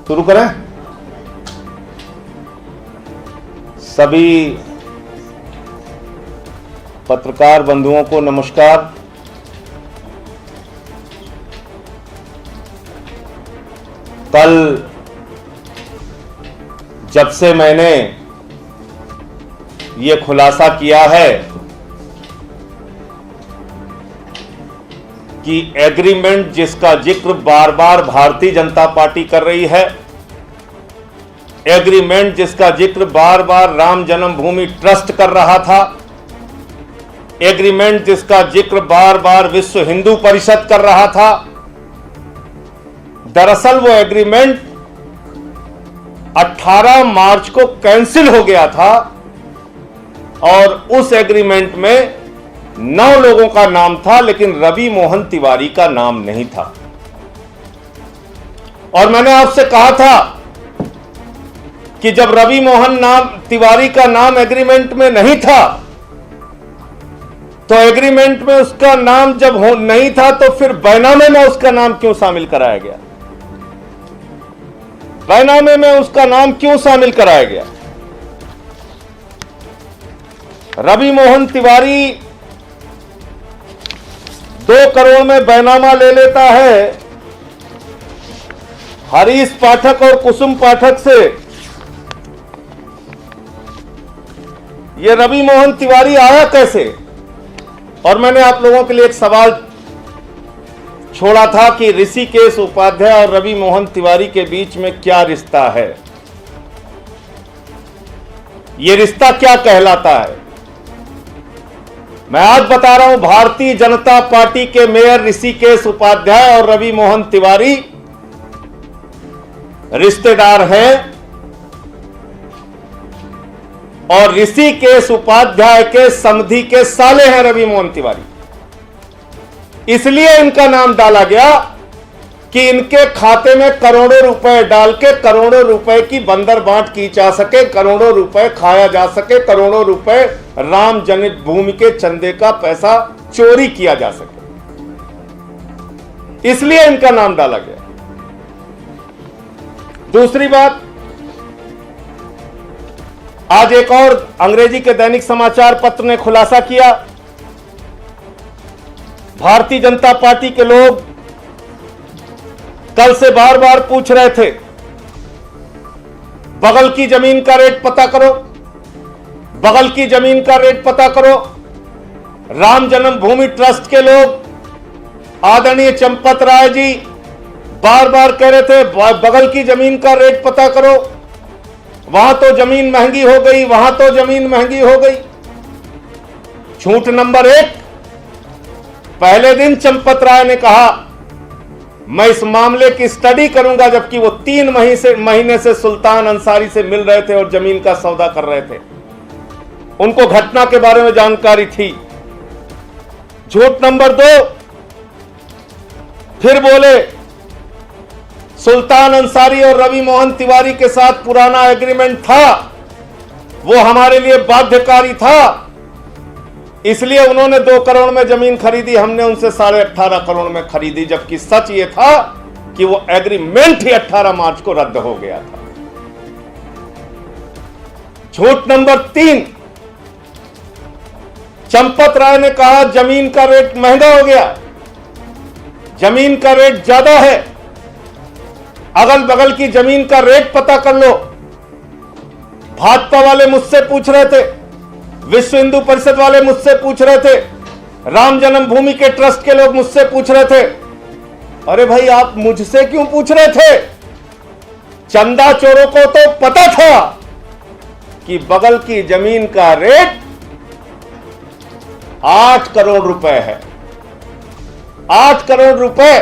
शुरू करें। सभी पत्रकार बंधुओं को नमस्कार। कल जब से मैंने ये खुलासा किया है कि एग्रीमेंट जिसका जिक्र बार बार भारतीय जनता पार्टी कर रही है, एग्रीमेंट जिसका जिक्र बार बार राम जन्मभूमि ट्रस्ट कर रहा था, एग्रीमेंट जिसका जिक्र बार बार विश्व हिंदू परिषद कर रहा था, दरअसल वो एग्रीमेंट 18 मार्च को कैंसिल हो गया था और उस एग्रीमेंट में 9 लोगों का नाम था, लेकिन रवि मोहन तिवारी का नाम नहीं था। और मैंने आपसे कहा था कि जब रवि मोहन तिवारी का नाम एग्रीमेंट में नहीं था, तो एग्रीमेंट में उसका नाम जब नहीं था तो फिर बैनामे में उसका नाम क्यों शामिल कराया गया? बैनामे में उसका नाम क्यों शामिल कराया गया? रवि मोहन तिवारी 2 करोड़ में बैनामा ले लेता है हरीश पाठक और कुसुम पाठक से। ये रवि मोहन तिवारी आया कैसे? और मैंने आप लोगों के लिए एक सवाल छोड़ा था कि ऋषिकेश उपाध्याय और रवि मोहन तिवारी के बीच में क्या रिश्ता है, यह रिश्ता क्या कहलाता है? मैं आज बता रहा हूं, भारतीय जनता पार्टी के मेयर ऋषिकेश उपाध्याय और रवि मोहन तिवारी रिश्तेदार हैं और ऋषिकेश उपाध्याय के समधी के साले हैं रवि मोहन तिवारी। इसलिए इनका नाम डाला गया कि इनके खाते में करोड़ों रुपए डाल के करोड़ों रुपए की बंदर बांट की जा सके, करोड़ों रुपए खाया जा सके, करोड़ों रुपए राम जन्मभूमि के चंदे का पैसा चोरी किया जा सके, इसलिए इनका नाम डाला गया। दूसरी बात, आज एक और अंग्रेजी के दैनिक समाचार पत्र ने खुलासा किया, भारतीय जनता पार्टी के लोग कल से बार बार पूछ रहे थे, बगल की जमीन का रेट पता करो, बगल की जमीन का रेट पता करो। राम जन्मभूमि ट्रस्ट के लोग आदरणीय चंपत राय जी बार बार कह रहे थे, बगल की जमीन का रेट पता करो, वहां तो जमीन महंगी हो गई, वहां तो जमीन महंगी हो गई। झूठ नंबर 1, पहले दिन चंपत राय ने कहा मैं इस मामले की स्टडी करूंगा, जबकि वो 3 महीने से सुल्तान अंसारी से मिल रहे थे और जमीन का सौदा कर रहे थे, उनको घटना के बारे में जानकारी थी। झूठ नंबर 2, फिर बोले सुल्तान अंसारी और रवि मोहन तिवारी के साथ पुराना एग्रीमेंट था, वो हमारे लिए बाध्यकारी था, इसलिए उन्होंने 2 करोड़ में जमीन खरीदी, हमने उनसे 18.5 करोड़ में खरीदी, जबकि सच ये था कि वो एग्रीमेंट ही 18 मार्च को रद्द हो गया था। झूठ नंबर 3, चंपत राय ने कहा जमीन का रेट महंगा हो गया, जमीन का रेट ज्यादा है, अगल बगल की जमीन का रेट पता कर लो। भाजपा वाले मुझसे पूछ रहे थे, विश्व हिंदू परिषद वाले मुझसे पूछ रहे थे, राम जन्मभूमि के ट्रस्ट के लोग मुझसे पूछ रहे थे। अरे भाई, आप मुझसे क्यों पूछ रहे थे? चंदा चोरों को तो पता था कि बगल की जमीन का रेट 8 करोड़ रुपए है, 8 करोड़ रुपए।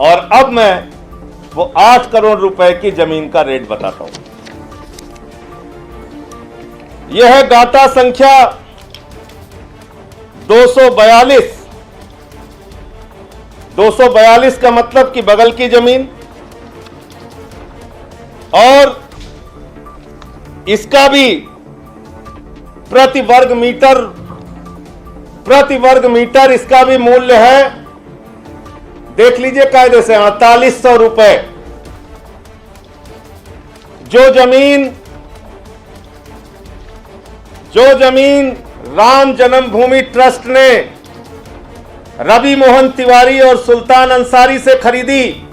और अब मैं वो 8 करोड़ रुपए की जमीन का रेट बताता हूं। यह है गाटा संख्या 242। 242 का मतलब कि बगल की जमीन, और इसका भी प्रति वर्ग मीटर इसका भी मूल्य है देख लीजिए कायदे से 4800 रुपए। जो जमीन राम जन्मभूमि ट्रस्ट ने रवि मोहन तिवारी और सुल्तान अंसारी से खरीदी,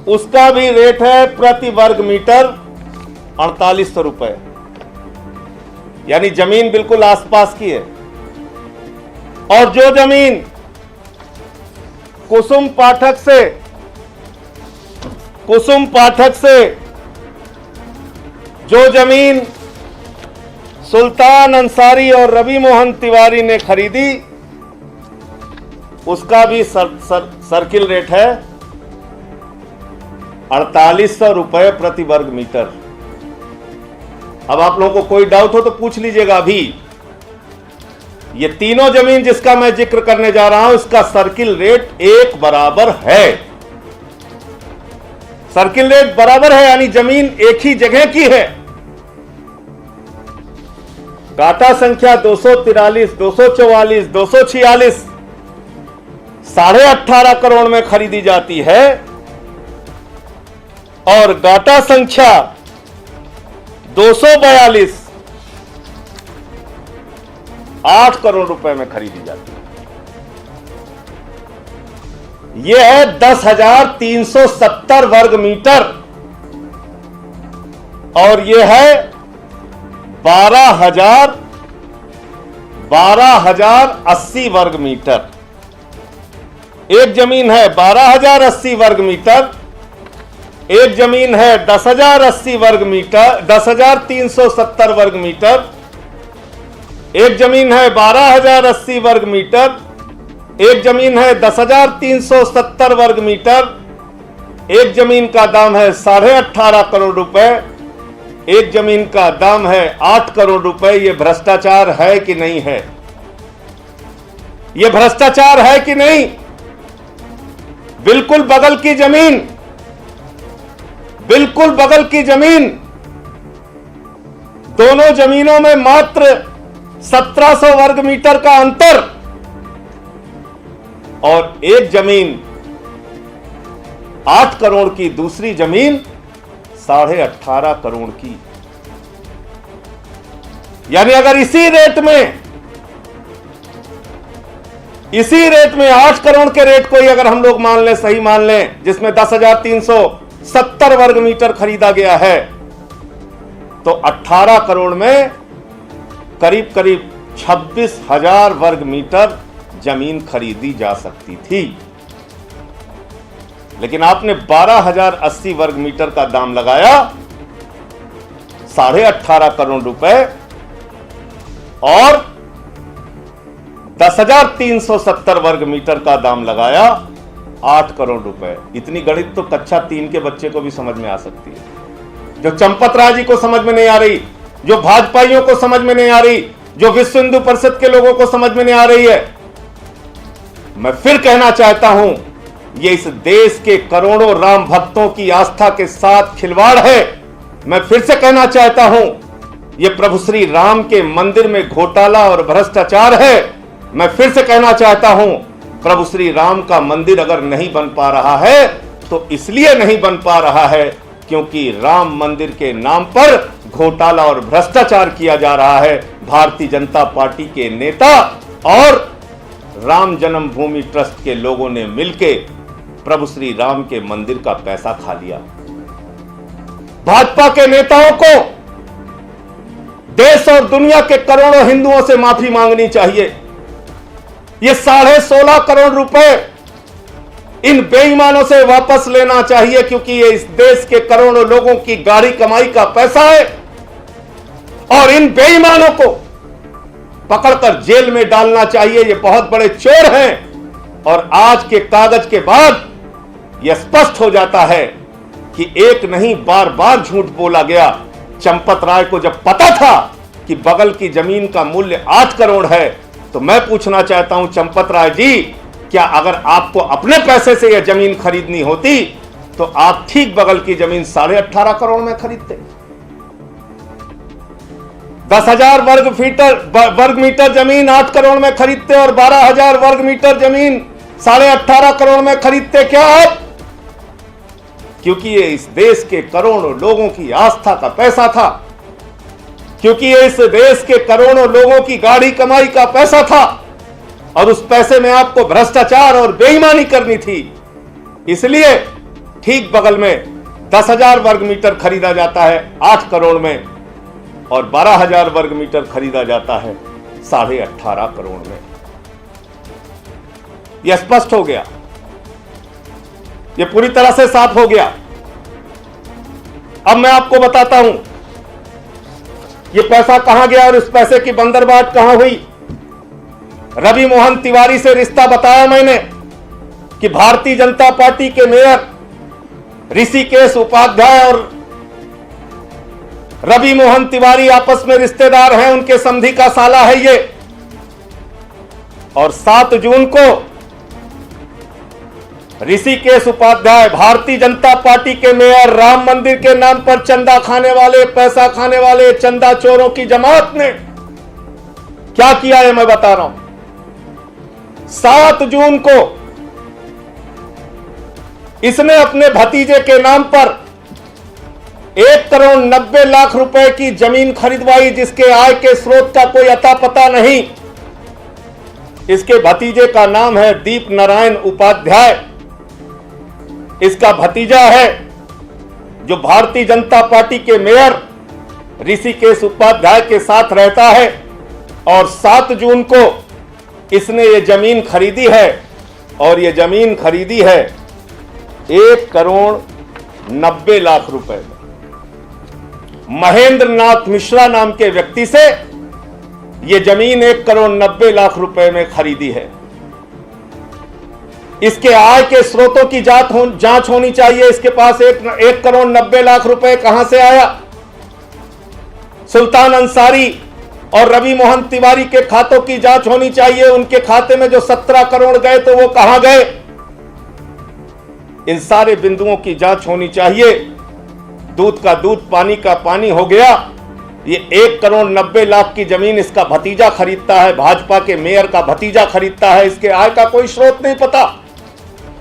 उसका भी रेट है प्रति वर्ग मीटर 4800 रुपए। यानी जमीन बिल्कुल आसपास की है। और जो जमीन कुसुम पाठक से जो जमीन सुल्तान अंसारी और रवि मोहन तिवारी ने खरीदी, उसका भी सर्किल रेट है 4800 रुपए प्रति वर्ग मीटर। अब आप लोगों को कोई डाउट हो तो पूछ लीजिएगा अभी। ये तीनों जमीन जिसका मैं जिक्र करने जा रहा हूं, इसका सर्किल रेट एक बराबर है। सर्किल रेट बराबर है, यानी जमीन एक ही जगह की है। गाटा संख्या 243, 244, 246 18.5 करोड़ में खरीदी जाती है, और गाटा संख्या 242 8 करोड़ रुपए में खरीदी जाती है। यह है 10,370 वर्ग मीटर, और यह है 12,080 वर्ग मीटर। एक जमीन है 12,080 वर्ग मीटर, एक जमीन है 10,080 वर्ग मीटर, 10,370 वर्ग मीटर, एक जमीन है 12,080 वर्ग मीटर, एक जमीन है 10,370 वर्ग मीटर, एक जमीन का दाम है 18.5 करोड़ रुपए, एक जमीन का दाम है 8 करोड़ रुपए। यह भ्रष्टाचार है कि नहीं है? यह भ्रष्टाचार है कि नहीं? बिल्कुल बगल की जमीन, बिल्कुल बगल की जमीन, दोनों जमीनों में मात्र 1700 वर्ग मीटर का अंतर, और एक जमीन 8 करोड़ की, दूसरी जमीन 18.5 करोड़ की। यानी अगर इसी रेट में 8 करोड़ के रेट को ही अगर हम लोग मान लें, सही मान लें, जिसमें 10,370 वर्ग मीटर खरीदा गया है, तो 18 करोड़ में करीब करीब 26,000 वर्ग मीटर जमीन खरीदी जा सकती थी। लेकिन आपने 12,080 वर्ग मीटर का दाम लगाया, 18.5 करोड़ रुपए, और 10,370 वर्ग मीटर का दाम लगाया 8 करोड़ रुपए। इतनी गणित तो कक्षा 3 के बच्चे को भी समझ में आ सकती है, जो चंपत राय जी को समझ में नहीं आ रही, जो भाजपाइयों को समझ में नहीं आ रही, जो विश्व हिंदू परिषद के लोगों को समझ में नहीं आ रही है। मैं फिर कहना चाहता हूं, ये इस देश के करोड़ों राम भक्तों की आस्था के साथ खिलवाड़ है। मैं फिर से कहना चाहता हूं, ये प्रभु श्री राम के मंदिर में घोटाला और भ्रष्टाचार है। मैं फिर से कहना चाहता हूं, प्रभु श्री राम का मंदिर अगर नहीं बन पा रहा है तो इसलिए नहीं बन पा रहा है क्योंकि राम मंदिर के नाम पर घोटाला और भ्रष्टाचार किया जा रहा है। भारतीय जनता पार्टी के नेता और राम जन्मभूमि ट्रस्ट के लोगों ने मिलकर प्रभु श्री राम के मंदिर का पैसा खा लिया। भाजपा के नेताओं को देश और दुनिया के करोड़ों हिंदुओं से माफी मांगनी चाहिए। ये 16.5 करोड़ रुपए इन बेईमानों से वापस लेना चाहिए, क्योंकि ये इस देश के करोड़ों लोगों की गाढ़ी कमाई का पैसा है, और इन बेईमानों को पकड़कर जेल में डालना चाहिए। ये बहुत बड़े चोर हैं, और आज के कागज के बाद यह स्पष्ट हो जाता है कि एक नहीं बार बार झूठ बोला गया। चंपत राय को जब पता था कि बगल की जमीन का मूल्य 8 करोड़ है, तो मैं पूछना चाहता हूं चंपत राय जी, क्या अगर आपको अपने पैसे से यह जमीन खरीदनी होती तो आप ठीक बगल की जमीन 18.5 करोड़ में खरीदते? 10,000 वर्ग मीटर जमीन 8 करोड़ में खरीदते और 12,000 वर्ग मीटर जमीन 18.5 करोड़ में खरीदते क्या आप? क्योंकि ये इस देश के करोड़ों लोगों की आस्था का पैसा था, क्योंकि ये इस देश के करोड़ों लोगों की गाढ़ी कमाई का पैसा था, और उस पैसे में आपको भ्रष्टाचार और बेईमानी करनी थी। इसलिए ठीक बगल में 10,000 वर्ग मीटर खरीदा जाता है 8 करोड़ में, और 12,000 वर्ग मीटर खरीदा जाता है 18.5 करोड़ में। यह स्पष्ट हो गया, यह पूरी तरह से साफ हो गया। अब मैं आपको बताता हूं यह पैसा कहां गया और इस पैसे की बंदरबाट कहां हुई। रवि मोहन तिवारी से रिश्ता बताया मैंने कि भारतीय जनता पार्टी के मेयर ऋषिकेश उपाध्याय और रवि मोहन तिवारी आपस में रिश्तेदार हैं, उनके समधी का साला है ये। और 7 जून को ऋषिकेश उपाध्याय भारतीय जनता पार्टी के मेयर, राम मंदिर के नाम पर चंदा खाने वाले, पैसा खाने वाले चंदा चोरों की जमात ने क्या किया है मैं बता रहा हूं। 7 जून को इसने अपने भतीजे के नाम पर 1 करोड़ 90 लाख रुपए की जमीन खरीदवाई, जिसके आय के स्रोत का कोई अता पता नहीं। इसके भतीजे का नाम है दीप नारायण उपाध्याय। इसका भतीजा है जो भारतीय जनता पार्टी के मेयर ऋषिकेश उपाध्याय के साथ रहता है, और 7 जून को इसने ये जमीन खरीदी है, और ये जमीन खरीदी है 1 करोड़ 90 लाख रुपए में। महेंद्र नाथ मिश्रा नाम के व्यक्ति से यह जमीन 1 करोड़ 90 लाख रुपए में खरीदी है। इसके आय के स्रोतों की जांच होनी चाहिए। इसके पास 1 करोड़ 90 लाख रुपए कहां से आया? सुल्तान अंसारी और रवि मोहन तिवारी के खातों की जांच होनी चाहिए। उनके खाते में जो 17 करोड़ गए तो वो कहां गए? इन सारे बिंदुओं की जांच होनी चाहिए। दूध का दूध, पानी का पानी हो गया। ये 1 करोड़ 90 लाख की जमीन इसका भतीजा खरीदता है, भाजपा के मेयर का भतीजा खरीदता है। इसके आय का कोई स्रोत नहीं पता,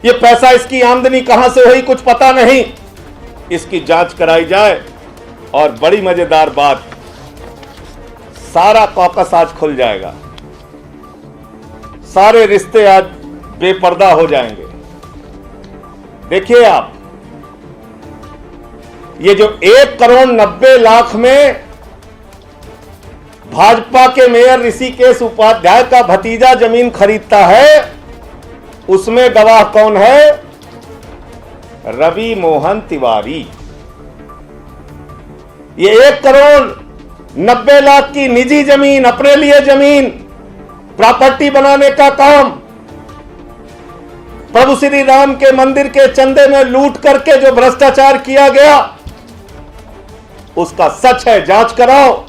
ये पैसा इसकी आमदनी कहां से हुई कुछ पता नहीं। इसकी जांच कराई जाए। और बड़ी मजेदार बात, सारा कॉकस आज खुल जाएगा, सारे रिश्ते आज बेपर्दा हो जाएंगे। देखिए आप, ये जो 1 करोड़ 90 लाख में भाजपा के मेयर ऋषिकेश उपाध्याय का भतीजा जमीन खरीदता है, उसमें गवाह कौन है? रवि मोहन तिवारी। ये 1 करोड़ 90 लाख की निजी जमीन, अपने लिए जमीन, प्रॉपर्टी बनाने का काम, प्रभु श्री राम के मंदिर के चंदे में लूट करके जो भ्रष्टाचार किया गया, उसका सच है, जांच कराओ।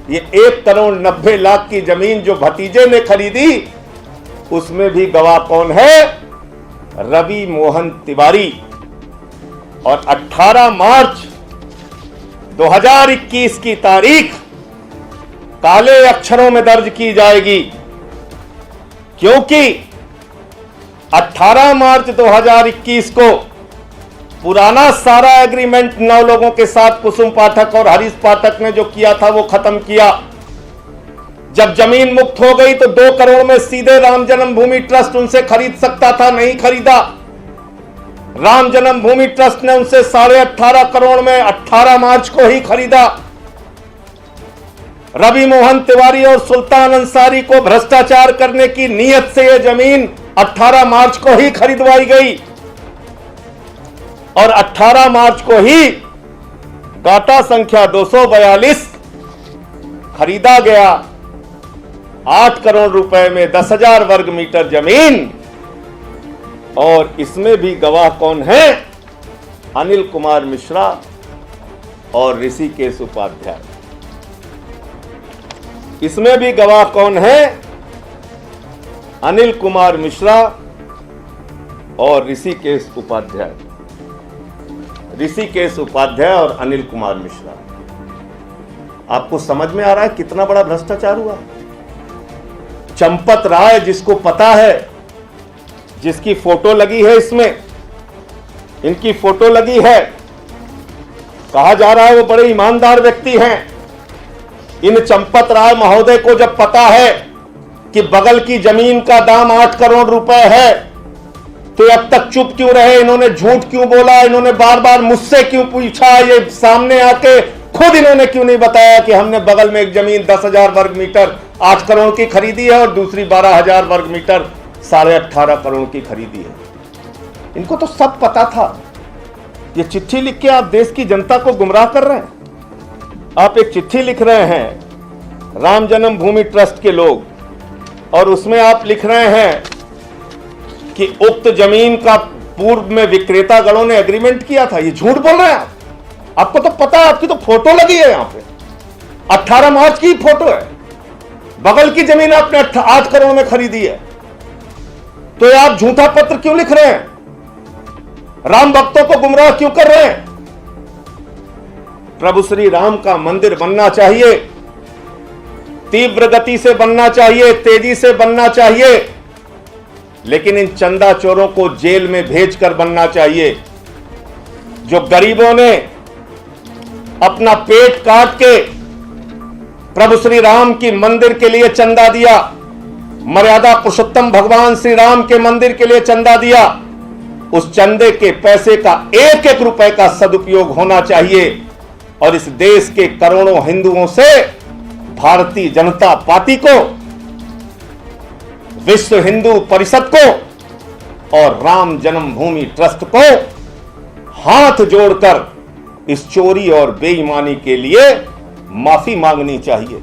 ये 1 करोड़ 90 लाख की जमीन जो भतीजे ने खरीदी, उसमें भी गवाह कौन है? रवि मोहन तिवारी। और 18 मार्च 2021 की तारीख काले अक्षरों में दर्ज की जाएगी, क्योंकि 18 मार्च 2021 को पुराना सारा एग्रीमेंट 9 लोगों के साथ कुसुम पाठक और हरीश पाठक ने जो किया था वो खत्म किया। जब जमीन मुक्त हो गई तो 2 करोड़ में सीधे राम जन्मभूमि ट्रस्ट उनसे खरीद सकता था, नहीं खरीदा। राम जन्मभूमि ट्रस्ट ने उनसे 18.5 करोड़ में 18 मार्च को ही खरीदा। रवि मोहन तिवारी और सुल्तान अंसारी को भ्रष्टाचार करने की नीयत से यह जमीन 18 मार्च को ही खरीदवाई गई, और 18 मार्च को ही गाटा संख्या 242 खरीदा गया 8 करोड़ रुपए में 10,000 वर्ग मीटर जमीन। और इसमें भी गवाह कौन है? अनिल कुमार मिश्रा और ऋषिकेश उपाध्याय। इसमें भी गवाह कौन है? अनिल कुमार मिश्रा और ऋषिकेश उपाध्याय। ऋषिकेश उपाध्याय और अनिल कुमार मिश्रा। आपको समझ में आ रहा है कितना बड़ा भ्रष्टाचार हुआ? चंपत राय, जिसको पता है जिसकी फोटो लगी है, इसमें इनकी फोटो लगी है, कहा जा रहा है वो बड़े ईमानदार व्यक्ति हैं। इन चंपत राय महोदय को जब पता है कि बगल की जमीन का दाम 8 करोड़ रुपए है, तो अब तक चुप क्यों रहे? इन्होंने झूठ क्यों बोला? इन्होंने बार बार मुझसे क्यों पूछा? ये सामने आके खुद इन्होंने क्यों नहीं बताया कि हमने बगल में एक जमीन 10,000 वर्ग मीटर 8 करोड़ की खरीदी है और दूसरी 12,000 वर्ग मीटर 18.5 करोड़ की खरीदी है? इनको तो सब पता था। ये चिट्ठी लिख के आप देश की जनता को गुमराह कर रहे हैं। आप एक चिट्ठी लिख रहे हैं राम जन्मभूमि ट्रस्ट के लोग, और उसमें आप लिख रहे हैं कि उक्त जमीन का पूर्व में विक्रेता गणों ने एग्रीमेंट किया था। ये झूठ बोल रहे हैं आप। आपको तो पता है, आपकी तो फोटो लगी है यहां पे, 18 मार्च की फोटो है। बगल की जमीन आपने 8 करोड़ में खरीदी है, तो ये आप झूठा पत्र क्यों लिख रहे हैं? राम भक्तों को गुमराह क्यों कर रहे हैं? प्रभु श्री राम का मंदिर बनना चाहिए, तीव्र गति से बनना चाहिए, तेजी से बनना चाहिए, लेकिन इन चंदा चोरों को जेल में भेजकर बनना चाहिए। जो गरीबों ने अपना पेट काट के प्रभु श्री राम की मंदिर के लिए चंदा दिया, मर्यादा पुरुषोत्तम भगवान श्री राम के मंदिर के लिए चंदा दिया, उस चंदे के पैसे का एक एक रुपए का सदुपयोग होना चाहिए। और इस देश के करोड़ों हिंदुओं से भारतीय जनता पार्टी को, विश्व हिंदू परिषद को और राम जन्मभूमि ट्रस्ट को हाथ जोड़कर इस चोरी और बेईमानी के लिए माफी मांगनी चाहिए।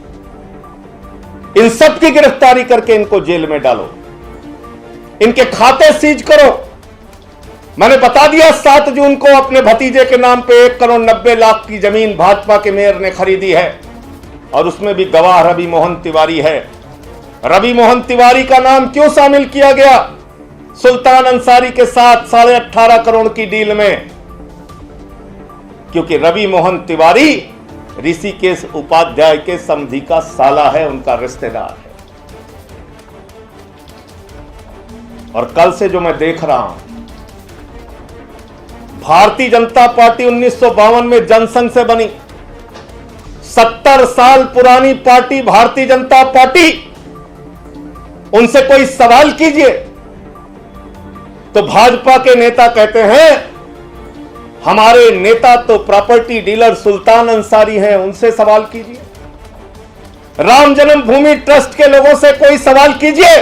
इन सब की गिरफ्तारी करके इनको जेल में डालो, इनके खाते सीज करो। मैंने बता दिया 7 जून को अपने भतीजे के नाम पे 1 करोड़ 90 लाख की जमीन भाजपा के मेयर ने खरीदी है, और उसमें भी गवाह रवि मोहन तिवारी है। रवि मोहन तिवारी का नाम क्यों शामिल किया गया सुल्तान अंसारी के साथ 18.5 करोड़ की डील में? क्योंकि रवि मोहन तिवारी ऋषिकेश उपाध्याय के समधी का साला है, उनका रिश्तेदार है। और कल से जो मैं देख रहा हूं, भारतीय जनता पार्टी 1952 में जनसंघ से बनी, 70 साल पुरानी पार्टी भारतीय जनता पार्टी। उनसे कोई सवाल कीजिए तो भाजपा के नेता कहते हैं हमारे नेता तो प्रॉपर्टी डीलर सुल्तान अंसारी हैं, उनसे सवाल कीजिए। राम जन्मभूमि ट्रस्ट के लोगों से कोई सवाल कीजिए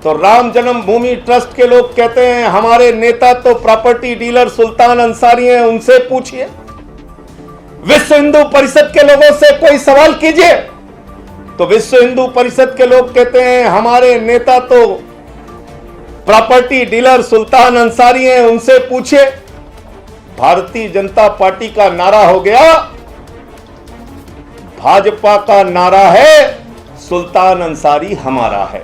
तो राम जन्मभूमि ट्रस्ट के लोग कहते हैं हमारे नेता तो प्रॉपर्टी डीलर सुल्तान अंसारी हैं, उनसे पूछिए। विश्व हिंदू परिषद के लोगों से कोई सवाल कीजिए तो विश्व हिंदू परिषद के लोग कहते हैं हमारे नेता तो प्रॉपर्टी डीलर सुल्तान अंसारी हैं, उनसे पूछिए। भारतीय जनता पार्टी का नारा हो गया, भाजपा का नारा है सुल्तान अंसारी हमारा है।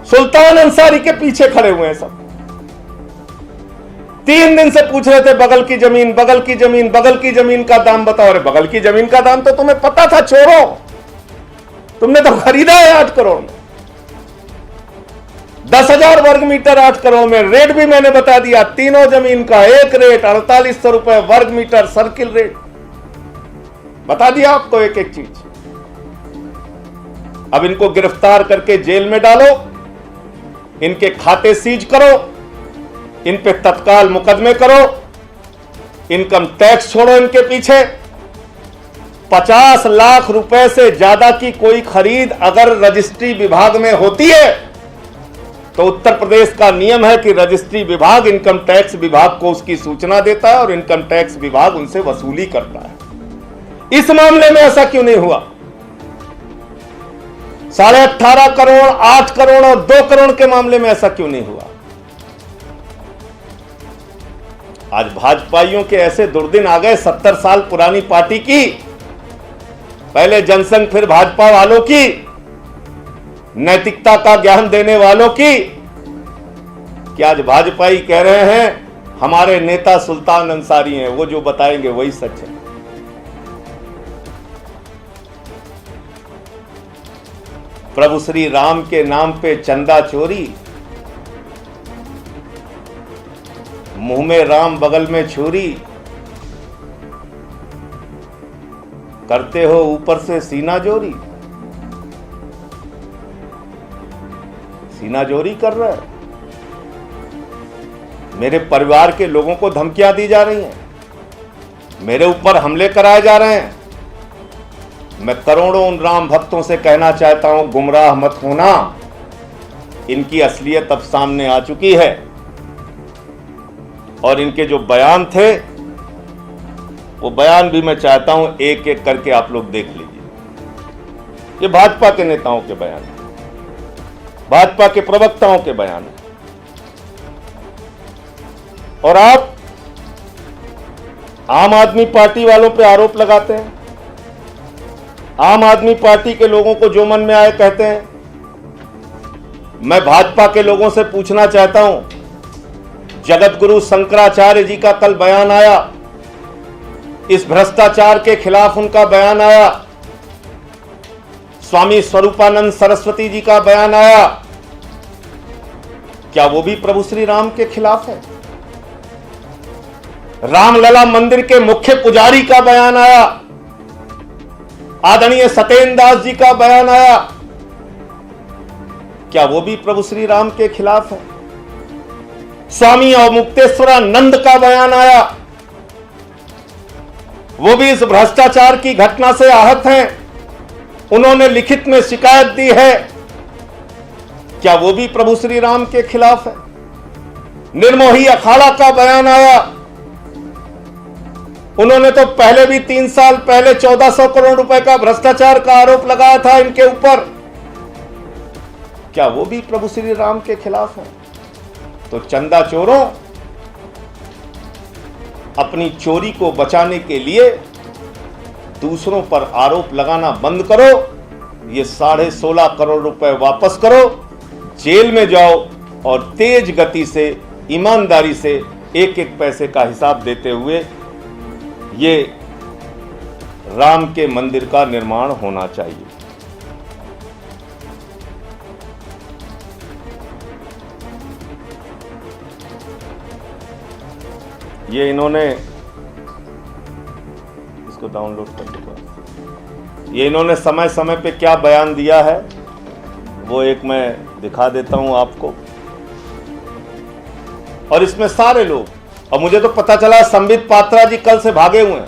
सुल्तान अंसारी के पीछे खड़े हुए हैं सब। 3 दिन से पूछ रहे थे बगल की जमीन, बगल की जमीन, बगल की जमीन का दाम बताओ। अरे बगल की जमीन का दाम तो तुम्हें पता था चोरों, तुमने तो खरीदा है 8 करोड़ में, 10,000 वर्ग मीटर 8 करोड़ में। रेट भी मैंने बता दिया, तीनों जमीन का एक रेट 4800 रुपए वर्ग मीटर सर्किल रेट बता दिया आपको, एक एक चीज। अब इनको गिरफ्तार करके जेल में डालो, इनके खाते सीज करो, इन पे तत्काल मुकदमे करो, इनकम टैक्स छोड़ो इनके पीछे। 50 लाख रुपए से ज्यादा की कोई खरीद अगर रजिस्ट्री विभाग में होती है तो उत्तर प्रदेश का नियम है कि रजिस्ट्री विभाग इनकम टैक्स विभाग को उसकी सूचना देता है और इनकम टैक्स विभाग उनसे वसूली करता है। इस मामले में ऐसा क्यों नहीं हुआ? 18.5 करोड़, 8 करोड़ और 2 करोड़ के मामले में ऐसा क्यों नहीं हुआ? आज भाजपाइयों के ऐसे दुर्दिन आ गए, 70 साल पुरानी पार्टी की, पहले जनसंघ फिर भाजपा वालों की, नैतिकता का ज्ञान देने वालों की, कि आज भाजपाई कह रहे हैं हमारे नेता सुल्तान अंसारी हैं, वो जो बताएंगे वही सच है। प्रभु श्री राम के नाम पे चंदा चोरी, मुंह में राम बगल में छुरी, करते हो ऊपर से सीना जोरी। सीना जोरी कर रहा है। मेरे परिवार के लोगों को धमकियां दी जा रही हैं, मेरे ऊपर हमले कराए जा रहे हैं। मैं करोड़ों उन राम भक्तों से कहना चाहता हूं, गुमराह मत होना। इनकी असलियत अब सामने आ चुकी है और इनके जो बयान थे, वो बयान भी मैं चाहता हूं एक एक करके आप लोग देख लीजिए। ये भाजपा के नेताओं के बयान, भाजपा के प्रवक्ताओं के बयान है। और आप आम आदमी पार्टी वालों पे आरोप लगाते हैं, आम आदमी पार्टी के लोगों को जो मन में आए कहते हैं। मैं भाजपा के लोगों से पूछना चाहता हूं, जगत गुरु शंकराचार्य जी का कल बयान आया, इस भ्रष्टाचार के खिलाफ उनका बयान आया। स्वामी स्वरूपानंद सरस्वती जी का बयान आया, क्या वो भी प्रभु श्री राम के खिलाफ है? रामलला मंदिर के मुख्य पुजारी का बयान आया, आदरणीय सत्येंद्र दास जी का बयान आया, क्या वो भी प्रभु श्री राम के खिलाफ है? स्वामी अवमुक्तेश्वरानंद का बयान आया, वो भी इस भ्रष्टाचार की घटना से आहत हैं, उन्होंने लिखित में शिकायत दी है, क्या वो भी प्रभु श्री राम के खिलाफ है? निर्मोही अखाड़ा का बयान आया, उन्होंने तो पहले भी 3 साल पहले 1400 करोड़ रुपए का भ्रष्टाचार का आरोप लगाया था इनके ऊपर, क्या वो भी प्रभु श्री राम के खिलाफ है? तो चंदा चोरों, अपनी चोरी को बचाने के लिए दूसरों पर आरोप लगाना बंद करो। ये 16.5 करोड़ रुपए वापस करो, जेल में जाओ और तेज गति से, ईमानदारी से एक एक पैसे का हिसाब देते हुए ये राम के मंदिर का निर्माण होना चाहिए। ये इन्होंने, इसको डाउनलोड कर लो। ये इन्होंने समय समय पे क्या बयान दिया है वो एक मैं दिखा देता हूं आपको। और इसमें सारे लोग, और मुझे तो पता चला संबित पात्रा जी कल से भागे हुए हैं,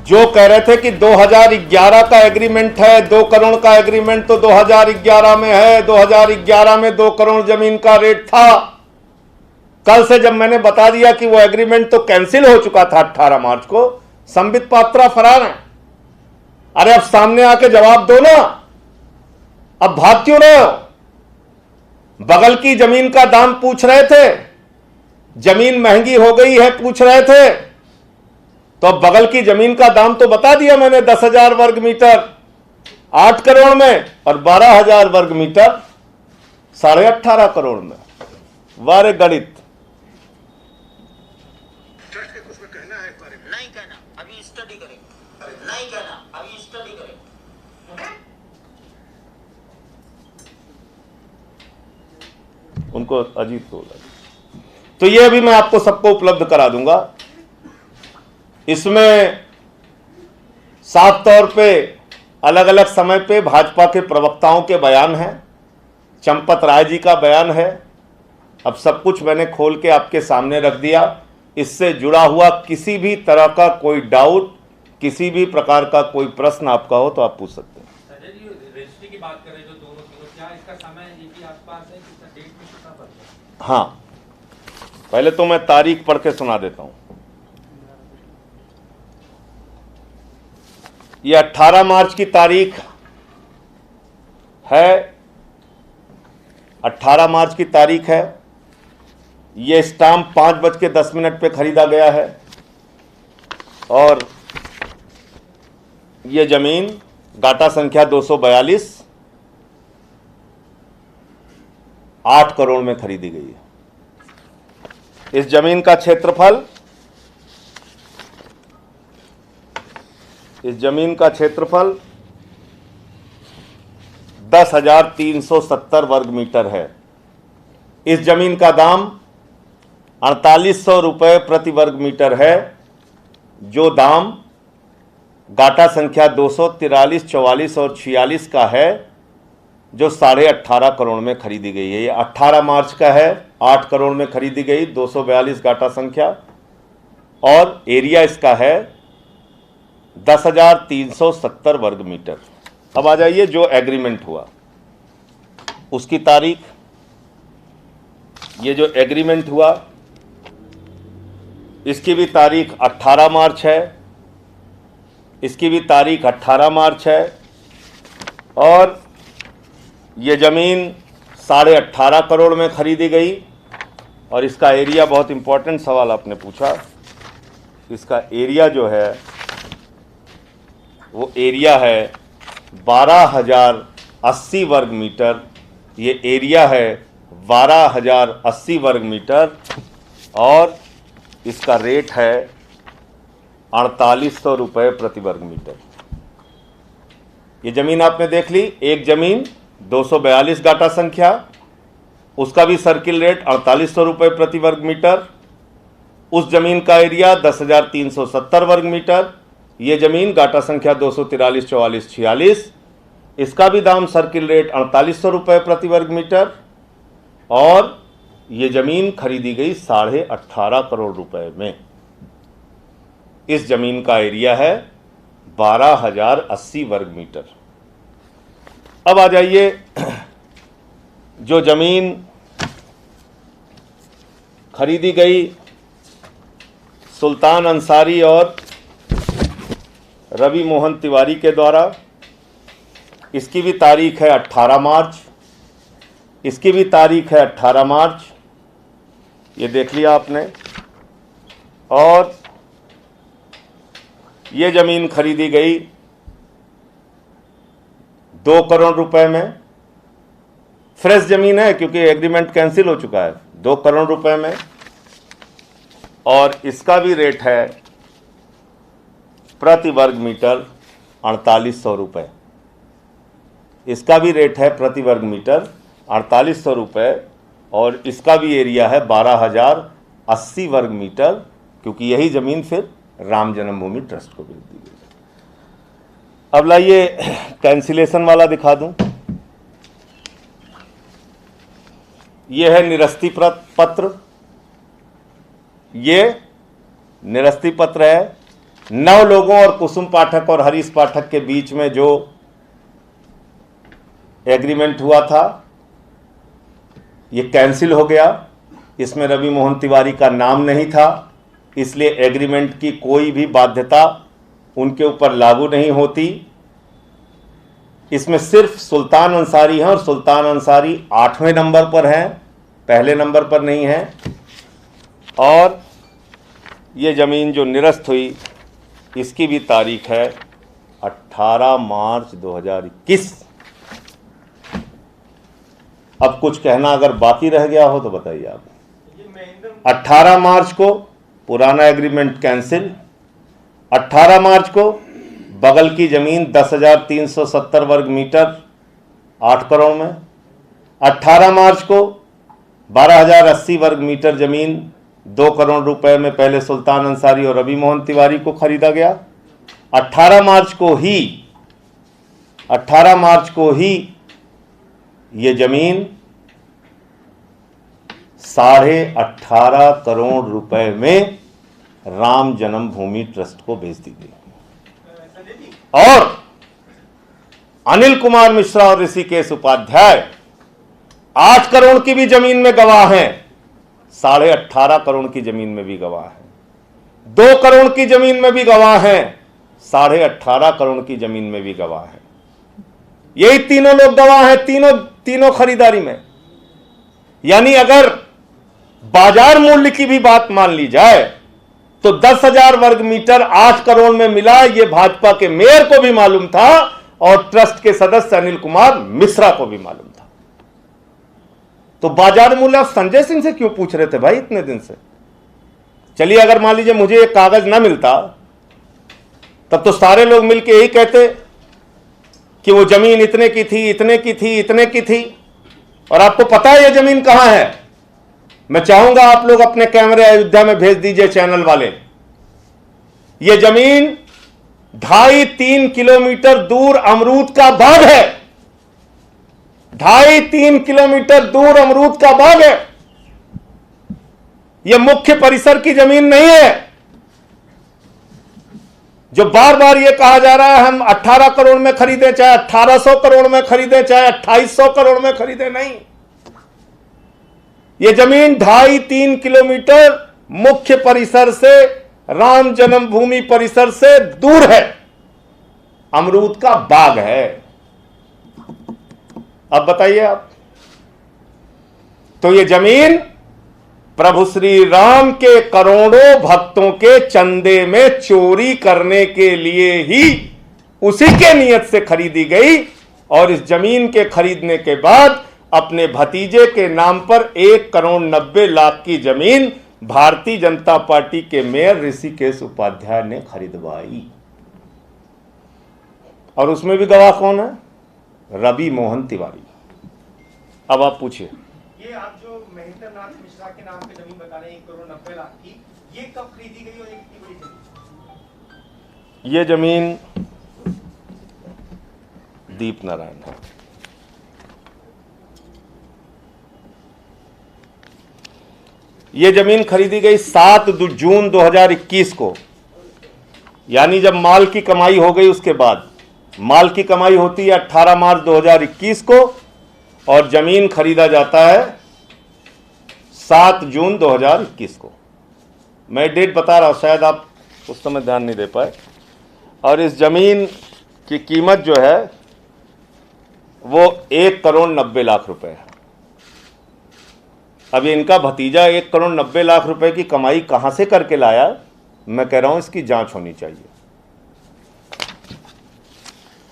जो कह रहे थे कि 2011 का एग्रीमेंट है, 2 करोड़ का एग्रीमेंट तो 2011 में है, 2011 में 2 करोड़ जमीन का रेट था। कल से जब मैंने बता दिया कि वो एग्रीमेंट तो कैंसिल हो चुका था 18 मार्च को, संबित पात्रा फरार हैं। अरे अब सामने आके जवाब दो ना, अब भाग क्यों रहे हो? बगल की जमीन का दाम पूछ रहे थे, जमीन महंगी हो गई है पूछ रहे थे, तो अब बगल की जमीन का दाम तो बता दिया मैंने, 10,000 वर्ग मीटर 8 करोड़ में और 12,000 वर्ग मीटर 18.5 करोड़ में। वारे गणित नहीं कहना, अभी स्टडी करें। नहीं कहना, अभी स्टडी करें। उनको अजीत को लगा। तो ये अभी मैं आपको सबको उपलब्ध करा दूंगा। इसमें साफ तौर पे अलग अलग समय पे भाजपा के प्रवक्ताओं के बयान हैं, चंपत राय जी का बयान है। अब सब कुछ मैंने खोल के आपके सामने रख दिया। इससे जुड़ा हुआ किसी भी तरह का कोई डाउट, किसी भी प्रकार का कोई प्रश्न आपका हो तो आप पूछ सकते हैं। रजिस्ट्री की बात करें जो दोनों किलो, क्या इसका समय एक ही आसपास है, कितना डेट में कितना पड़ता है? हाँ, पहले तो मैं तारीख पढ़ के सुना देता हूं। ये 18 मार्च की तारीख है, 18 मार्च की तारीख है। ये स्टाम्प 5:10 पे खरीदा गया है और ये जमीन गाटा संख्या 242 8 करोड़ में खरीदी गई है। इस जमीन का क्षेत्रफल, इस जमीन का क्षेत्रफल 10,370 वर्ग मीटर है। इस जमीन का दाम 4800 रुपये प्रति वर्ग मीटर है, जो दाम गाटा संख्या 243, 44 और 46 का है, जो 18.5 करोड़ में खरीदी गई है। ये 18 मार्च का है, 8 करोड़ में खरीदी गई, 242 गाटा संख्या, और एरिया इसका है 10,370 वर्ग मीटर। अब आ जाइए जो एग्रीमेंट हुआ उसकी तारीख। ये जो एग्रीमेंट हुआ इसकी भी तारीख 18 मार्च है, इसकी भी तारीख 18 मार्च है, और ये ज़मीन 18.5 करोड़ में खरीदी गई। और इसका एरिया, बहुत इंपॉर्टेंट सवाल आपने पूछा, इसका एरिया जो है वो एरिया है 12,080 वर्ग मीटर। ये एरिया है 12,080 वर्ग मीटर, और इसका रेट है 4800 रुपये प्रति वर्ग मीटर। ये ज़मीन आपने देख ली। एक ज़मीन 242 गाटा संख्या, उसका भी सर्किल रेट 4800 रुपये प्रति वर्ग मीटर। उस ज़मीन का एरिया 10,370 वर्ग मीटर। ये ज़मीन गाटा संख्या 243, 44, 46, इसका भी दाम सर्किल रेट 4800 रुपये प्रति वर्ग मीटर, और ये ज़मीन खरीदी गई 18.5 करोड़ रुपए में। इस ज़मीन का एरिया है 12,080 वर्ग मीटर। अब आ जाइए जो ज़मीन खरीदी गई सुल्तान अंसारी और रवि मोहन तिवारी के द्वारा, इसकी भी तारीख है 18 मार्च, इसकी भी तारीख है 18 मार्च, ये देख लिया आपने। और ये ज़मीन खरीदी गई 2 करोड़ रुपए में। फ्रेश ज़मीन है क्योंकि एग्रीमेंट कैंसिल हो चुका है। 2 करोड़ रुपए में, और इसका भी रेट है प्रति वर्ग मीटर 4800 रुपये। इसका भी रेट है प्रति वर्ग मीटर 4800 रुपये, और इसका भी एरिया है 12,080 वर्ग मीटर, क्योंकि यही ज़मीन फिर राम जन्मभूमि ट्रस्ट को भेज दी गई। अब लाइए कैंसिलेशन वाला दिखा दूं। यह है निरस्ती पत्र। ये निरस्ती पत्र है। 9 लोगों और कुसुम पाठक और हरीश पाठक के बीच में जो एग्रीमेंट हुआ था, ये कैंसिल हो गया। इसमें रवि मोहन तिवारी का नाम नहीं था, इसलिए एग्रीमेंट की कोई भी बाध्यता उनके ऊपर लागू नहीं होती। इसमें सिर्फ सुल्तान अंसारी हैं, और सुल्तान अंसारी 8वें नंबर पर हैं, पहले नंबर पर नहीं है। और ये ज़मीन जो निरस्त हुई इसकी भी तारीख है 18 मार्च 2021। अब कुछ कहना अगर बाकी रह गया हो तो बताइए आप। 18 मार्च को पुराना एग्रीमेंट कैंसिल, 18 मार्च को बगल की ज़मीन 10,370 वर्ग मीटर 8 करोड़ में, 18 मार्च को 12,080 वर्ग मीटर ज़मीन 2 करोड़ रुपए में पहले सुल्तान अंसारी और रवि मोहन तिवारी को खरीदा गया। 18 मार्च को ही ये ज़मीन 18.5 करोड़ रुपए में राम जन्मभूमि ट्रस्ट को भेज दी गई। और अनिल कुमार मिश्रा और ऋषिकेश उपाध्याय 8 करोड़ की भी जमीन में गवाह हैं, 18.5 करोड़ की जमीन में भी गवाह हैं, 2 करोड़ की जमीन में भी गवाह हैं, 18.5 करोड़ की जमीन में भी गवाह हैं। यही तीनों लोग गवाह हैं तीनों खरीदारी में। यानी अगर बाजार मूल्य की भी बात मान ली जाए तो 10,000 वर्ग मीटर 8 करोड़ में मिला, यह भाजपा के मेयर को भी मालूम था और ट्रस्ट के सदस्य अनिल कुमार मिश्रा को भी मालूम था। तो बाजार मूल्य आप संजय सिंह से क्यों पूछ रहे थे भाई इतने दिन से? चलिए अगर मान लीजिए मुझे एक कागज ना मिलता तब तो सारे लोग मिलकर यही कहते कि वो जमीन इतने की थी, इतने की थी, इतने की थी। और आपको पता है ये जमीन कहां है? मैं चाहूंगा आप लोग अपने कैमरे अयोध्या में भेज दीजिए चैनल वाले। ये जमीन 2.5-3 किलोमीटर दूर अमरूद का बाग है। 2.5-3 किलोमीटर दूर अमरूद का बाग है। यह मुख्य परिसर की जमीन नहीं है। जो बार बार यह कहा जा रहा है हम 18 करोड़ में खरीदें, चाहे 1800 करोड़ में खरीदें, चाहे 2800 करोड़ में खरीदें, नहीं। यह जमीन 2.5-3 किलोमीटर मुख्य परिसर से, राम जन्मभूमि परिसर से दूर है। अमरूद का बाग है। अब बताइए आप। तो यह जमीन प्रभु श्री राम के करोड़ों भक्तों के चंदे में चोरी करने के लिए ही उसी के नियत से खरीदी गई। और इस जमीन के खरीदने के बाद अपने भतीजे के नाम पर 1,90,00,000 की जमीन भारतीय जनता पार्टी के मेयर ऋषिकेश उपाध्याय ने खरीदवाई। और उसमें भी गवाह कौन है? रवि मोहन तिवारी। अब आप पूछिए। ये आप जो महेंद्र नाथ मिश्रा के नाम पे जमीन बता रहे हैं 1,90,00,000 की, ये कब खरीदी गई और ये कितनी बड़ी जमीन? ये जमीन दीप नारायण है। ये जमीन खरीदी गई 7 जून 2021 को, यानी जब माल की कमाई हो गई उसके बाद। माल की कमाई होती है 18 मार्च 2021 को और जमीन खरीदा जाता है 7 जून 2021 को। मैं डेट बता रहा हूं, शायद आप उस समय ध्यान नहीं दे पाए। और इस जमीन की कीमत जो है वो 1,90,00,000 रुपए है। अब इनका भतीजा 1,90,00,000 रुपए की कमाई कहां से करके लाया, मैं कह रहा हूं इसकी जांच होनी चाहिए।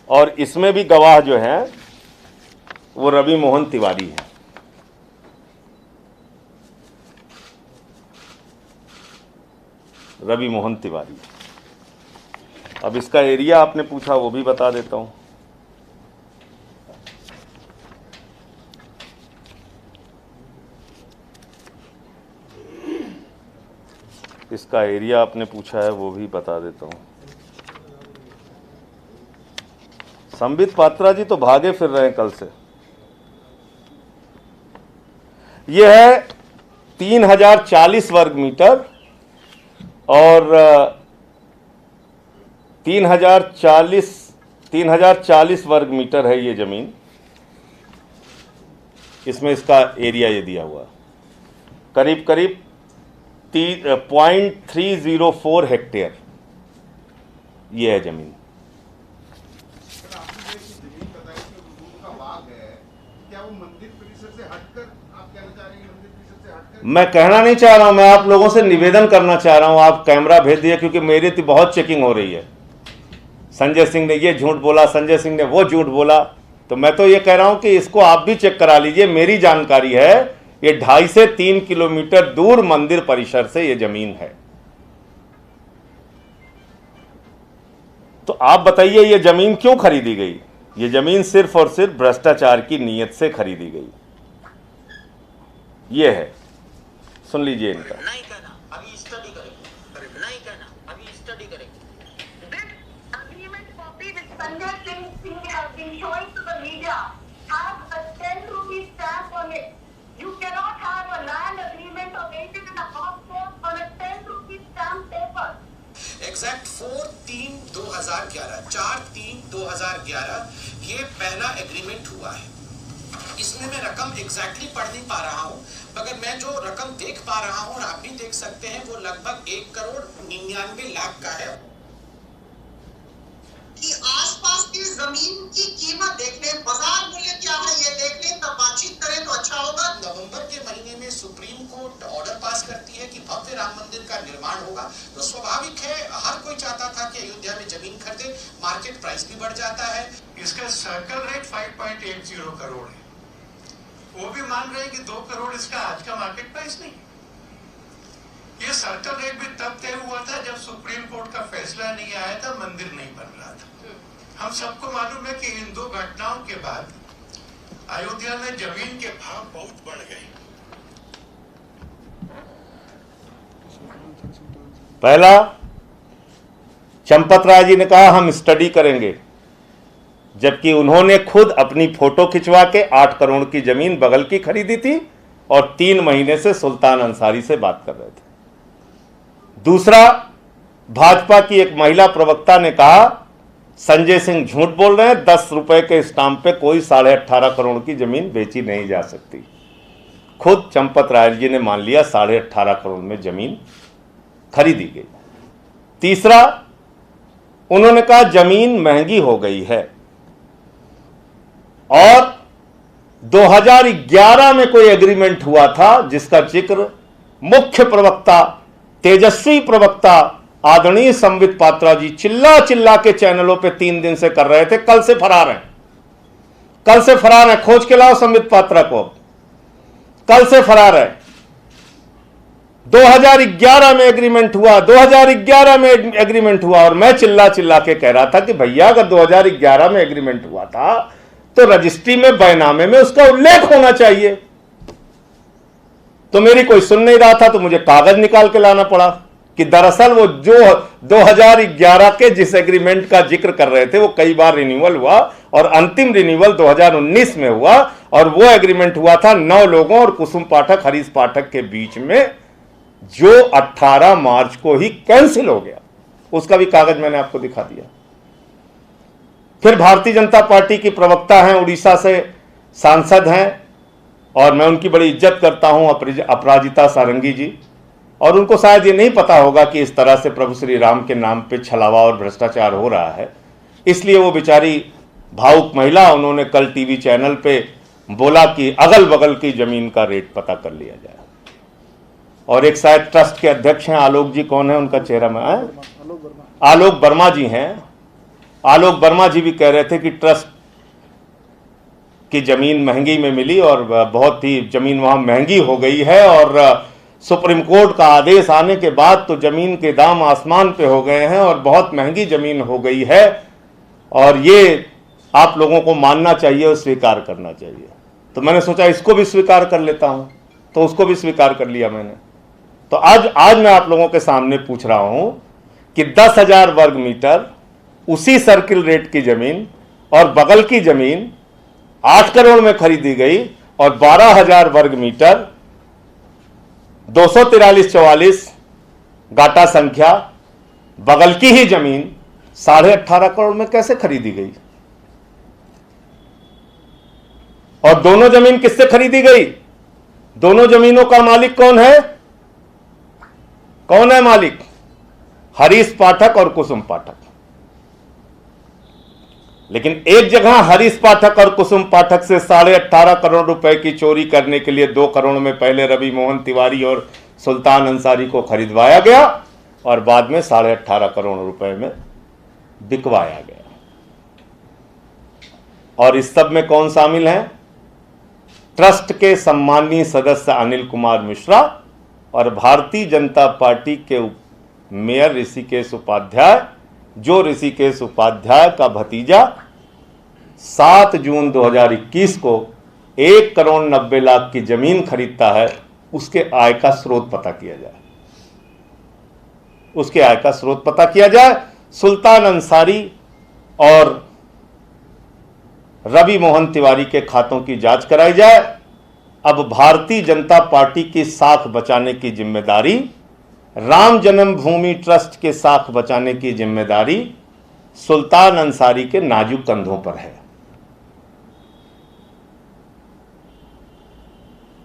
और इसमें भी गवाह जो है वो रवि मोहन तिवारी है। रवि मोहन तिवारी। अब इसका एरिया आपने पूछा, वो भी बता देता हूं। इसका एरिया आपने पूछा है, वो भी बता देता हूं। संबित पात्रा जी तो भागे फिर रहे हैं कल से। यह है 3040 वर्ग मीटर और 3040 वर्ग मीटर है ये जमीन। इसमें इसका एरिया ये दिया हुआ, करीब करीब 0.304 हेक्टेयर ये है जमीन। मैं कहना नहीं चाह रहा हूं, मैं आप लोगों से निवेदन करना चाह रहा हूं। आप कैमरा भेज दिए, क्योंकि मेरी तो बहुत चेकिंग हो रही है। संजय सिंह ने ये झूठ बोला, संजय सिंह ने वो झूठ बोला। तो मैं तो ये कह रहा हूं कि इसको आप भी चेक करा लीजिए। मेरी जानकारी है ये 2.5 से 3 किलोमीटर दूर मंदिर परिसर से ये जमीन है। तो आप बताइए ये जमीन क्यों खरीदी गई? ये जमीन सिर्फ और सिर्फ भ्रष्टाचार की नीयत से खरीदी गई। ये है, सुन लीजिए इनका। नहीं कहना, अभी स्टडी करेंगे। नहीं कहना, अभी स्टडी करेंगे। This agreement copy which Sanjay Singh has been showing to the media has a 10 rupee stamp on it. You cannot have a land agreement of 18.5 crores on a 10 rupee stamp paper. Exact 4/3/2011 4/3/2011 ये पहला agreement हुआ है। इसमें मैं रकम exactly पढ़ नहीं पा रहा हूं, मगर मैं जो रकम देख पा रहा हूं और आप भी देख सकते हैं वो लगभग 1,99,00,000 का है। कि आसपास की जमीन की कीमत देख लें, बाजार मूल्य क्या है ये देख लें, तब बातचीत करें तो अच्छा होगा। नवंबर के महीने में सुप्रीम कोर्ट ऑर्डर पास करती है कि भव्य राम मंदिर का निर्माण होगा, तो स्वाभाविक है हर कोई चाहता था कि अयोध्या में जमीन खरीदे, मार्केट प्राइस भी बढ़ जाता है। इसका सर्कल रेट 5.80 करोड़ है। वो भी मान रहे हैं कि 2 करोड़ इसका आज का मार्केट प्राइस नहीं। ये सर्कल रेट भी तब तय हुआ था जब सुप्रीम कोर्ट का फैसला नहीं आया था, मंदिर नहीं बन रहा था। हम सबको मालूम है कि इन दो घटनाओं के बाद अयोध्या में जमीन के भाव बहुत बढ़ गए। पहला, चंपत राय जी ने कहा हम स्टडी करेंगे, जबकि उन्होंने खुद अपनी फोटो खिंचवा के 8 करोड़ की जमीन बगल की खरीदी थी और 3 महीने से सुल्तान अंसारी से बात कर रहे थे। दूसरा, भाजपा की एक महिला प्रवक्ता ने कहा संजय सिंह झूठ बोल रहे हैं, 10 रुपए के स्टाम्प पे कोई 18.5 करोड़ की जमीन बेची नहीं जा सकती। खुद चंपत राय जी ने मान लिया 18.5 करोड़ में जमीन खरीदी गई। तीसरा, उन्होंने कहा जमीन महंगी हो गई है और 2011 में कोई एग्रीमेंट हुआ था जिसका जिक्र मुख्य प्रवक्ता, तेजस्वी प्रवक्ता आदरणीय संबित पात्रा जी चिल्ला चिल्ला के चैनलों पे 3 दिन से कर रहे थे। कल से फरार हैं, कल से फरार हैं, खोज के लाओ संबित पात्रा को, कल से फरार है। 2011 में एग्रीमेंट हुआ, 2011 में एग्रीमेंट हुआ और मैं चिल्ला चिल्ला के कह रहा था कि भैया अगर 2011 में एग्रीमेंट हुआ था तो रजिस्ट्री में, बैनामे में उसका उल्लेख होना चाहिए। तो मेरी कोई सुन नहीं रहा था, तो मुझे कागज निकाल के लाना पड़ा कि दरअसल वो जो 2011 के जिस एग्रीमेंट का जिक्र कर रहे थे वो कई बार रिन्यूअल हुआ और अंतिम रिन्यूअल 2019 में हुआ और वो एग्रीमेंट हुआ था 9 लोगों और कुसुम पाठक, हरीश पाठक के बीच में, जो 18 मार्च को ही कैंसिल हो गया। उसका भी कागज मैंने आपको दिखा दिया। फिर भारतीय जनता पार्टी की प्रवक्ता हैं, उड़ीसा से सांसद हैं और मैं उनकी बड़ी इज्जत करता हूं, अपराजिता सारंगी जी, और उनको शायद ये नहीं पता होगा कि इस तरह से प्रभु श्री राम के नाम पे छलावा और भ्रष्टाचार हो रहा है। इसलिए वो बेचारी भावुक महिला, उन्होंने कल टीवी चैनल पे बोला कि अगल बगल की जमीन का रेट पता कर लिया जाए। और एक शायद ट्रस्ट के अध्यक्ष हैं, आलोक जी, कौन है उनका चेहरा में, आलोक वर्मा जी हैं। आलोक वर्मा जी भी कह रहे थे कि ट्रस्ट की जमीन महंगी में मिली और बहुत ही जमीन वहां महंगी हो गई है और सुप्रीम कोर्ट का आदेश आने के बाद तो जमीन के दाम आसमान पे हो गए हैं और बहुत महंगी जमीन हो गई है और ये आप लोगों को मानना चाहिए और स्वीकार करना चाहिए। तो मैंने सोचा इसको भी स्वीकार कर लेता हूं, तो उसको भी स्वीकार कर लिया मैंने। तो आज मैं आप लोगों के सामने पूछ रहा हूं कि 10,000 वर्ग मीटर उसी सर्किल रेट की जमीन और बगल की जमीन 8 करोड़ में खरीदी गई और 12,000 वर्ग मीटर 243-44 गाटा संख्या बगल की ही जमीन 18.5 करोड़ में कैसे खरीदी गई? और दोनों जमीन किससे खरीदी गई? दोनों जमीनों का मालिक कौन है? कौन है मालिक? हरीश पाठक और कुसुम पाठक। लेकिन एक जगह हरीश पाठक और कुसुम पाठक से 18.5 करोड़ रुपए की चोरी करने के लिए 2 करोड़ में पहले रवि मोहन तिवारी और सुल्तान अंसारी को खरीदवाया गया और बाद में 18.5 करोड़ रुपए में बिकवाया गया। और इस सब में कौन शामिल है? ट्रस्ट के सम्मानीय सदस्य अनिल कुमार मिश्रा और भारतीय जनता पार्टी के मेयर ऋषिकेश उपाध्याय, जो ऋषिकेश उपाध्याय का भतीजा 7 जून 2021 को 1 करोड़ 90 लाख की जमीन खरीदता है। उसके आय का स्रोत पता किया जाए, उसके आय का स्रोत पता किया जाए। सुल्तान अंसारी और रवि मोहन तिवारी के खातों की जांच कराई जाए। अब भारतीय जनता पार्टी की साख बचाने की जिम्मेदारी, राम जन्मभूमि ट्रस्ट के साख बचाने की जिम्मेदारी सुल्तान अंसारी के नाजुक कंधों पर है।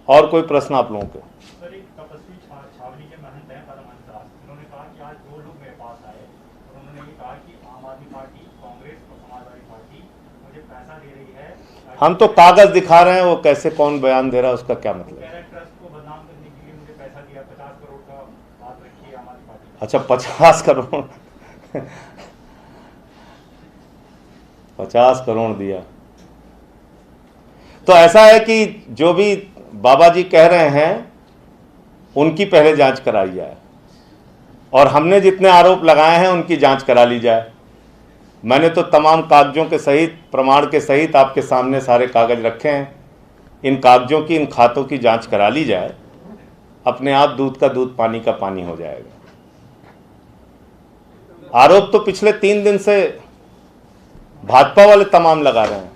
और कोई प्रश्न आप लोगों के? सर, एक तपस्वी छावनी के महंत हैं परमहंस दास, उन्होंने कहा कि आज 2 लोग मेरे पास आए और उन्होंने ये कहा कि आम आदमी पार्टी, कांग्रेस और समाजवादी पार्टी मुझे पैसा दे रही है। हम तो कागज दिखा रहे हैं, वो कैसे कौन बयान दे रहा है उसका क्या मतलब? कह रहे ट्रस्ट को बदनाम करने के लिए मुझे पैसा दिया, 50 करोड़ का बात रखी है आम आदमी पार्टी। अच्छा, 50 करोड़ 50 करोड़ दिया। तो ऐसा है कि जो भी बाबा जी कह रहे हैं उनकी पहले जांच कराई जाए और हमने जितने आरोप लगाए हैं उनकी जांच करा ली जाए। मैंने तो तमाम कागजों के सहित, प्रमाण के सहित आपके सामने सारे कागज रखे हैं। इन कागजों की, इन खातों की जांच करा ली जाए, अपने आप दूध का दूध, पानी का पानी हो जाएगा। आरोप तो पिछले 3 दिन से भाजपा वाले तमाम लगा रहे हैं।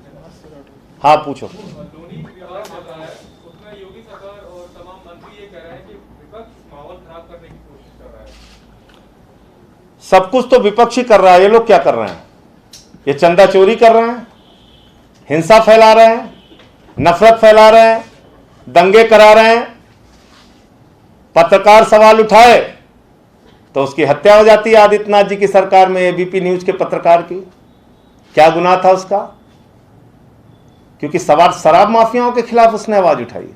हाँ, पूछो। दोनों विभाग होता है, उसमें योगी सरकार और तमाम मंत्री ये कह रहे हैं कि विपक्ष माहौल खराब करने की कोशिश कर रहा है। सब कुछ तो विपक्ष ही कर रहा है। ये लोग क्या कर रहे हैं? ये चंदा चोरी कर रहे हैं, हिंसा फैला रहे हैं, नफरत फैला रहे हैं, दंगे करा रहे हैं। पत्रकार सवाल उठाए तो उसकी हत्या हो जाती है। आदित्यनाथ जी की सरकार में एबीपी न्यूज के पत्रकार की क्या गुनाह था उसका? क्योंकि शराब माफियाओं के खिलाफ उसने आवाज उठाई।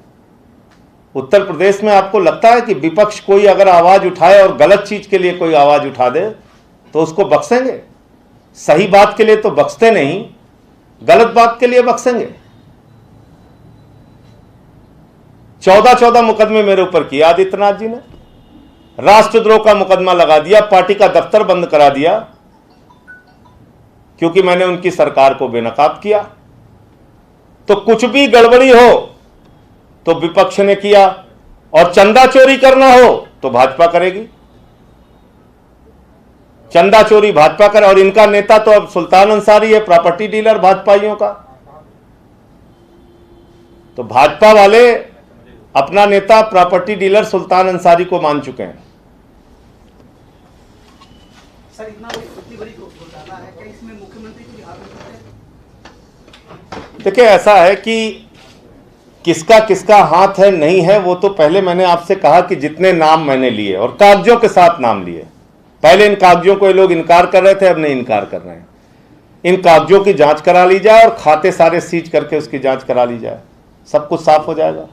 उत्तर प्रदेश में आपको लगता है कि विपक्ष कोई अगर आवाज उठाए और गलत चीज के लिए कोई आवाज उठा दे तो उसको बख्शेंगे? सही बात के लिए तो बख्शते नहीं, गलत बात के लिए बख्शेंगे। 14 मुकदमे मेरे ऊपर किए आदित्यनाथ जी ने। राष्ट्रद्रोह का मुकदमा लगा दिया, पार्टी का दफ्तर बंद करा दिया क्योंकि मैंने उनकी सरकार को बेनकाब किया। तो कुछ भी गड़बड़ी हो तो विपक्ष ने किया, और चंदा चोरी करना हो तो भाजपा करेगी। चंदा चोरी भाजपा करे, और इनका नेता तो अब सुल्तान अंसारी है, प्रॉपर्टी डीलर भाजपाइयों का। तो भाजपा वाले अपना नेता प्रॉपर्टी डीलर सुल्तान अंसारी को मान चुके हैं। सर, इतनी बड़ी घोटाला है, क्या इसमें मुख्यमंत्री की हाथ है? देखिए, ऐसा है कि किसका किसका हाथ है नहीं है, वो तो पहले मैंने आपसे कहा कि जितने नाम मैंने लिए और कागजों के साथ नाम लिए, पहले इन कागजों को ये लोग इनकार कर रहे थे, अब नहीं इनकार कर रहे हैं। इन कागजों की जांच करा ली जाए और खाते सारे सीज करके उसकी जांच करा ली जाए, सब कुछ साफ हो जाएगा।